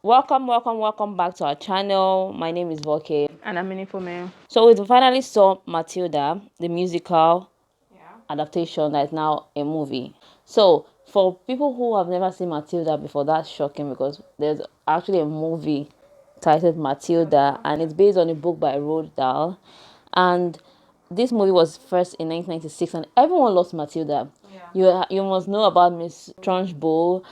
Welcome back to our channel. My name is Voke. And I'm meaningful man. So we finally saw Matilda, the musical adaptation that is now a movie. So for people who have never seen Matilda before, that's shocking because there's actually a movie titled Matilda and it's based on a book by Roald Dahl. And this movie was first in 1996 and everyone loves Matilda. You must know about Miss Trunchbull,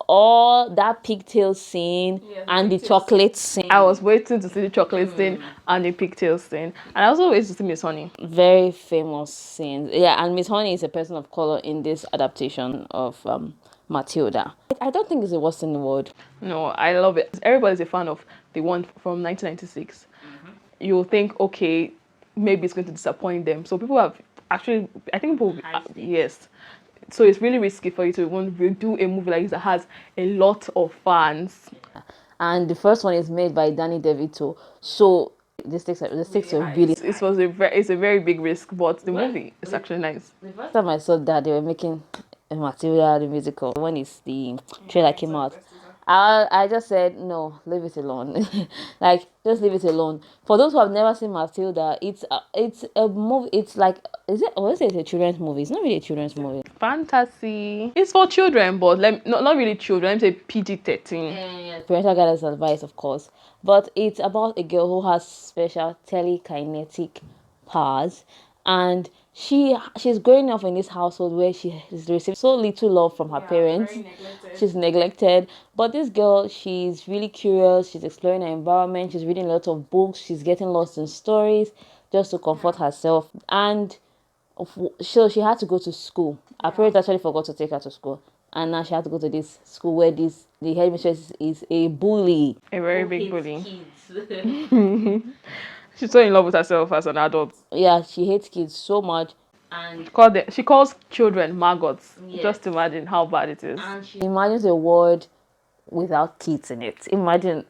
all that pigtail scene and the chocolate scene. I was waiting to see the chocolate scene and the pigtail scene. And I also waited to see Miss Honey. Very famous scenes. Yeah, and Miss Honey is a person of color in this adaptation of Matilda. I don't think it's the worst in the world. No, I love it. Everybody's a fan of the one from 1996. You'll think, okay, maybe it's going to disappoint them. So people have actually, I think people, yes. So it's really risky for you to want to do a movie like this that has a lot of fans. And the first one is made by Danny DeVito. So the stakes are really. It's a very big risk, but the movie is actually nice. The first time I saw that they were making Matilda the musical when the trailer came out, I just said no, leave it alone. Like just leave it alone. For those who have never seen Matilda, it's a movie. It's like is it a children's movie? It's not really a children's movie. Fantasy. It's for children, but not really children. Let me say PG-13. Parental guidance advice, of course. But it's about a girl who has special telekinetic powers, and she's growing up in this household where she has received so little love from her parents. She's neglected. But this girl, she's really curious. She's exploring her environment. She's reading a lot of books. She's getting lost in stories just to comfort herself. And so she had to go to school. Her parents actually forgot to take her to school. And now she had to go to this school where the headmistress is a bully. A very big bully. She's so in love with herself as an adult. Yeah, she hates kids so much. And she calls children maggots. Yes. Just imagine how bad it is. And she imagines a world without kids in it. Imagine.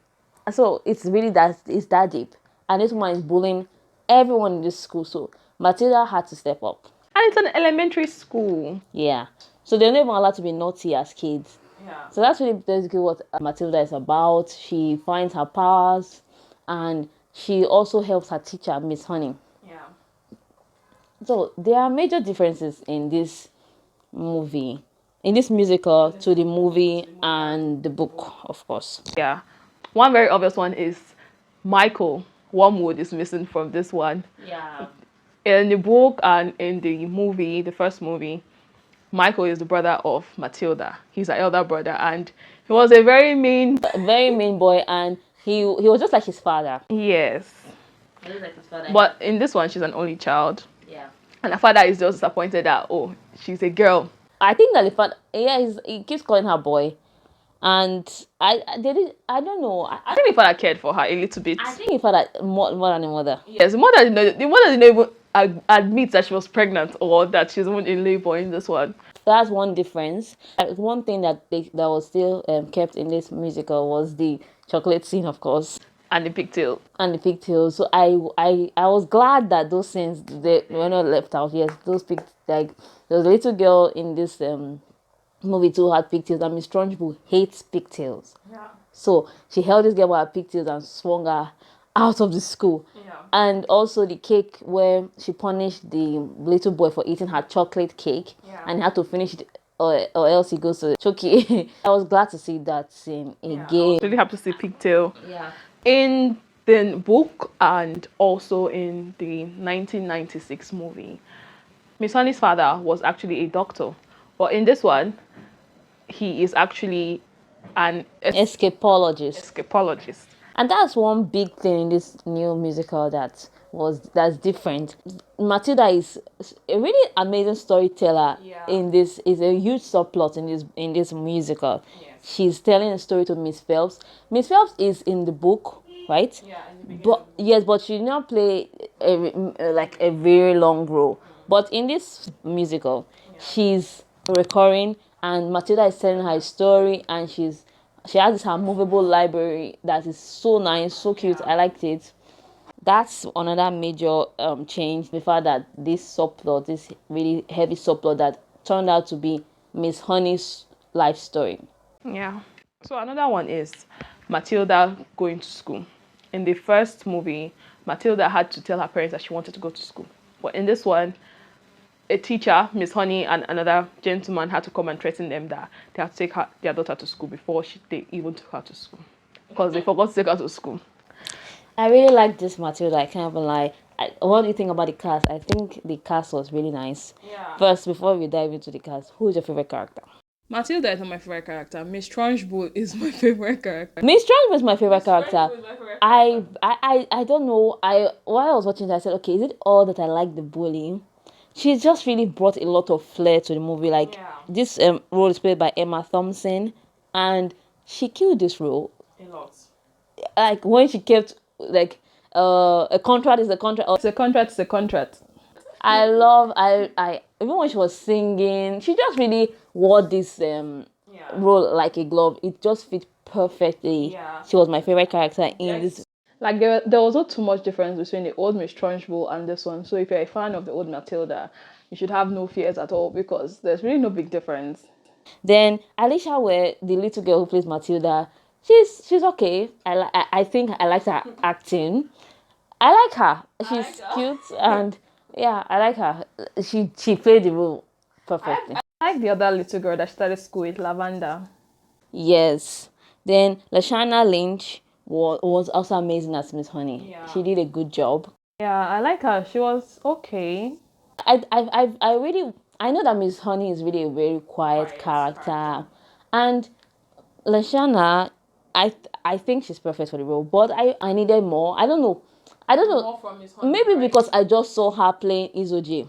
So it's really it's that deep. And this woman is bullying everyone in this school. So Matilda had to step up. And it's an elementary school. Yeah. So they're not even allowed to be naughty as kids. Yeah. So that's really basically what Matilda is about. She finds her powers and she also helps her teacher, Miss Honey. Yeah. So there are major differences in this movie, in this musical to the movie and the book, of course. Yeah. One very obvious one is Michael Wormwood is missing from this one. Yeah. In the book and in the movie, the first movie, Michael is the brother of Matilda. He's her elder brother, and he was a very mean boy, and he was just like his father. Yes. He was like his father. But in this one, she's an only child. Yeah. And her father is just disappointed that she's a girl. I think that the father, he keeps calling her boy, and I don't know. I think the father cared for her a little bit. I think the father more than the mother. Yes, the mother didn't even admit that she was pregnant or that she's even in labor in this one. That's one difference. One thing that was still kept in this musical was the chocolate scene, of course, and the pigtail. So I was glad that those scenes they were not left out. Yes, there was a little girl in this movie too had pigtails, and Miss Trunchbull hates pigtails. Yeah. So she held this girl by her pigtails and swung her out of the school. Yeah. And also the cake where she punished the little boy for eating her chocolate cake, and he had to finish it or else he goes to Chucky. I was glad to see that scene again. I was really happy to see pigtail. Yeah. In the book and also in the 1996 movie, Miss Honey's father was actually a doctor. But in this one, he is actually an escapologist. And that's one big thing in this new musical that's different. Matilda is a really amazing storyteller. In this is a huge subplot in this musical. Yes. She's telling a story to Miss Phelps. Miss Phelps is in the book, right? Yeah, in the but she did not play a very long role. But in this musical, she's recurring, and Matilda is telling her story, and she has her movable library that is so nice, so cute. I liked it. That's another major change. The fact that this really heavy subplot that turned out to be Miss Honey's life story. Yeah. So another one is Matilda going to school. In the first movie, Matilda had to tell her parents that she wanted to go to school. But in this one, a teacher, Miss Honey, and another gentleman had to come and threaten them that they had to take their daughter to school before they even took her to school. Because they forgot to take her to school. I really like this Matilda. I can't even lie. What do you think about the cast? I think the cast was really nice. Yeah. First, before we dive into the cast, who's your favorite character? Matilda is not my favorite character. Miss Trunchbull is my favorite character. Miss Trunchbull is my favorite character. I don't know. While I was watching that, I said, okay, is it all that I like the bully? She just really brought a lot of flair to the movie. Like this role is played by Emma Thompson, and she killed this role. A lot. Like when she kept like a contract is a contract. It's a contract. It's a contract. I even when she was singing, she just really wore this role like a glove. It just fit perfectly. Yeah. She was my favorite character in this. Like there was not too much difference between the old Miss Trunchbull and this one. So if you're a fan of the old Matilda, you should have no fears at all because there's really no big difference. Then Alisa Weir, the little girl who plays Matilda, she's okay. I think I like her acting. I like her. She's cute and yeah, I like her. She played the role perfectly. I like the other little girl that started school with, Lavender. Yes. Then Lashana Lynch was also amazing as Miss Honey. Yeah. She did a good job. Yeah, I like her. She was okay. I know that Miss Honey is really a very quiet character. And Lashana, I think she's perfect for the role, but I needed more. I don't know. More from Miss Honey, maybe because I just saw her playing Isoji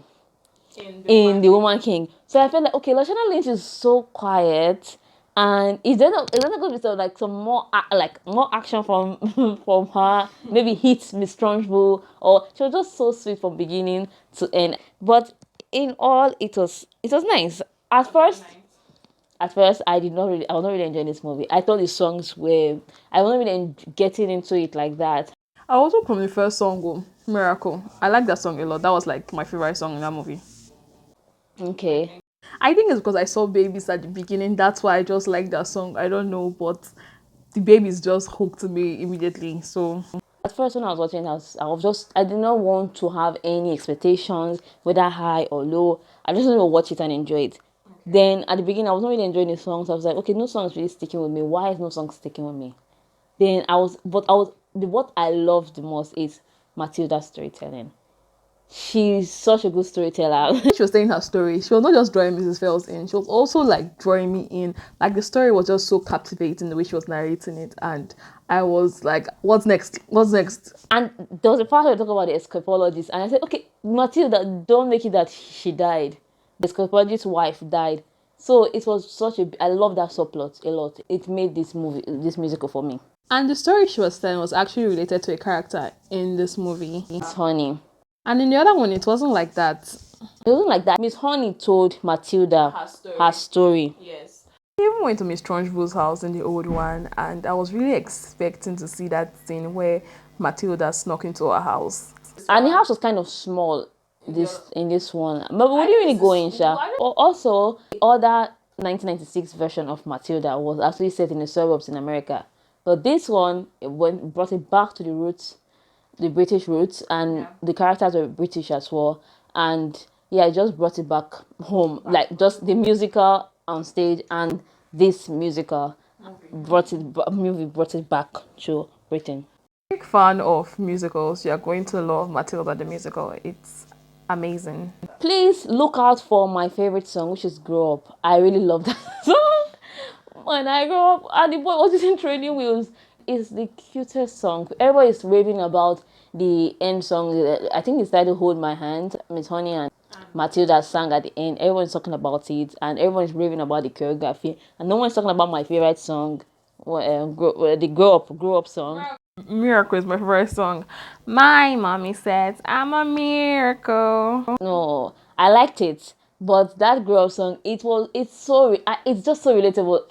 in The Woman King. So I felt like, okay, Lashana Lynch is so quiet, and is there going to be some more more action from from her? Maybe hit Miss Trunchbull, or she was just so sweet from beginning to end. But in all, it was nice. At first, I was not really enjoying this movie. I thought the songs were, I wasn't really getting into it like that. I also from the first song, Miracle. I like that song a lot. That was like my favorite song in that movie. Okay. I think it's because I saw babies at the beginning. That's why I just like that song. I don't know, but the babies just hooked me immediately. So at first when I was watching, I did not want to have any expectations, whether high or low. I just wanted to watch it and enjoy it. Okay. Then at the beginning, I was not really enjoying the songs. I was like, okay, no song is really sticking with me. Why is no song sticking with me? Then what I loved the most is Matilda's storytelling. She's such a good storyteller. She was telling her story. She was not just drawing Mrs. Fells in. She was also like drawing me in. Like the story was just so captivating the way she was narrating it, and I was like, "What's next? What's next?" And there was a part where we talk about the escapologist, and I said, "Okay, Matilda, don't make it that she died. The escapologist's wife died." So it was I love that subplot a lot. It made this musical for me. And the story she was telling was actually related to a character in this movie. It's Honey. And in the other one, it wasn't like that. It wasn't like that. Miss Honey told Matilda her story. Yes. I even went to Miss Trunchbull's house in the old one, and I was really expecting to see that scene where Matilda snuck into her house. And the house was kind of small in this one. But we didn't really go in, Sha. Also, the other 1996 version of Matilda was actually set in the suburbs in America. But this one, brought it back to the roots, the British roots, and the characters were British as well. And yeah, I just brought it back home, like just the musical on stage and this musical brought it back to Britain. Big fan of musicals. You're going to love Matilda the Musical. It's amazing. Please look out for my favorite song, which is "Grow Up." I really love that song. When I grow up, and the boy was using training wheels. It's the cutest song. Everybody is raving about the end song. I think it's titled "Hold My Hand." Miss Honey and Matilda sang at the end. Everyone's talking about it, and everyone's raving about the choreography. And no one's talking about my favorite song, the "Grow Up" song. Miracle is my favorite song. My mommy says I'm a miracle. No, I liked it, but that "Grow Up" song, it's just so relatable.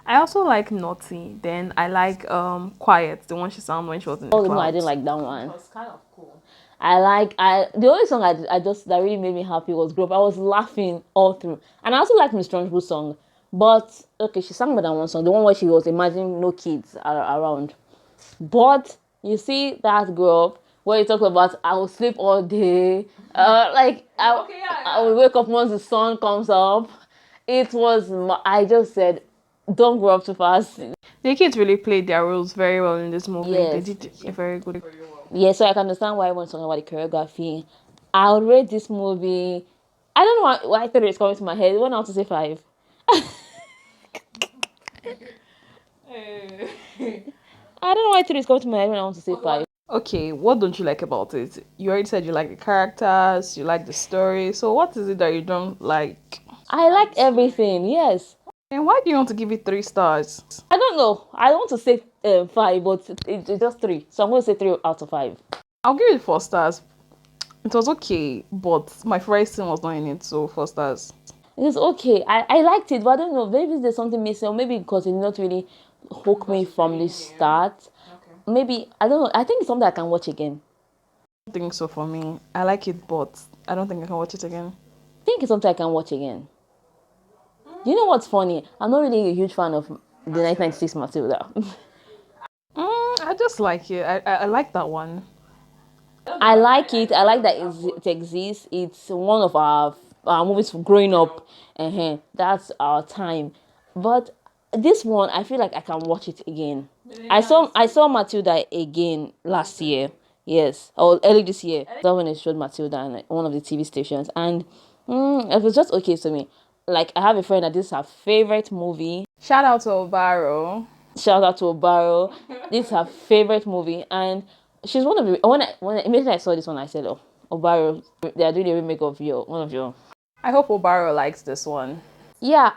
I also like Naughty. Then I like Quiet, the one she sang when she was in the clouds. No, I didn't like that one. It was kind of cool. The only song that really made me happy was "Grow Up." I was laughing all through, and I also like Miss Trunchbull's song But okay, she sang more than one song. The one where she was imagining no kids around. But you see that girl where you talk about I will sleep all day. I will wake up once the sun comes up. It was I just said, don't grow up too fast. The kids really played their roles very well in this movie. They Yes. did a very good. Yeah, so I can understand why everyone's talking about the choreography. I would rate this movie. I don't know why 3 is coming to my head. It went out to say 5. I don't know why 3 is coming to my head when I want to say 5. Okay, what don't you like about it? You already said you like the characters, you like the story. So what is it that you don't like? I like everything, yes. And why do you want to give it 3 stars? I don't know. I want to say 5, but it's just 3. So I'm going to say 3 out of 5. I'll give it 4 stars. It was okay, but my favorite scene was not in it, so 4 stars. It's okay. I liked it, but I don't know. Maybe there's something missing, or maybe because it did not really hook me from the start. Maybe, I don't know. I think it's something I can watch again. I don't think so for me. I like it, but I don't think I can watch it again. I think it's something I can watch again. You know what's funny? I'm not really a huge fan of the 1996 Matilda. I just like it. I like that one. I like it. I like that it exists. It's one of our movies growing up. That's our time. But this one, I feel like I can watch it again. I saw Matilda again last year. Yes, or early this year. That's when they showed Matilda on one of the TV stations, and it was just okay to me. Like, I have a friend that this is her favorite movie. Shout out to Obaro. Shout out to Obaro. This is her favorite movie, and she's one of the when immediately I saw this one, I said, "Oh, Obaro, they are doing a remake of one of your." I hope Obaro likes this one. Yeah,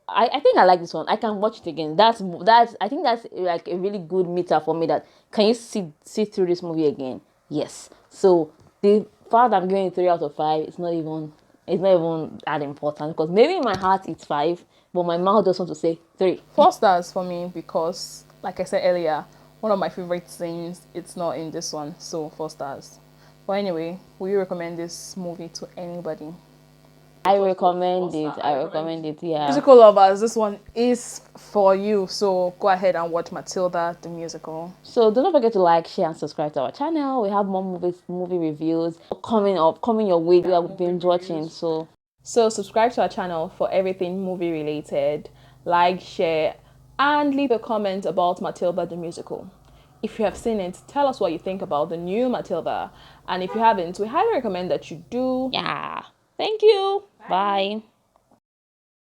I think I like this one. I can watch it again. That's I think that's like a really good meter for me. That can you see through this movie again? Yes. So the fact I'm giving it 3 out of 5, it's not even that important, because maybe in my heart it's 5, but my mouth just wants to say 3. 4 stars for me because, like I said earlier, one of my favorite scenes, it's not in this one, so 4 stars. But anyway, will you recommend this movie to anybody? I recommend it. Yeah. Musical lovers, this one is for you. So go ahead and watch Matilda the Musical. So don't forget to like, share, and subscribe to our channel. We have more movie reviews coming up, coming your way. We are binge watching. So subscribe to our channel for everything movie related. Like, share, and leave a comment about Matilda the Musical. If you have seen it, tell us what you think about the new Matilda. And if you haven't, we highly recommend that you do. yeah. Thank you. Bye.